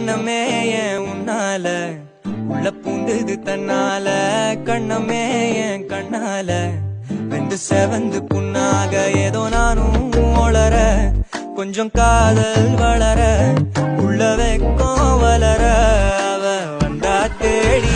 எண்ணமே ஏன் உன்னால உள்ள பூண்டுது தன்னால கண்ணமே என் கண்ணால வெந்து செவந்து புண்ணாக ஏதோ நானும் ஒளர கொஞ்சம் காதல் வளர உள்ள வெக்கம் வளர அவ வந்தா தேடி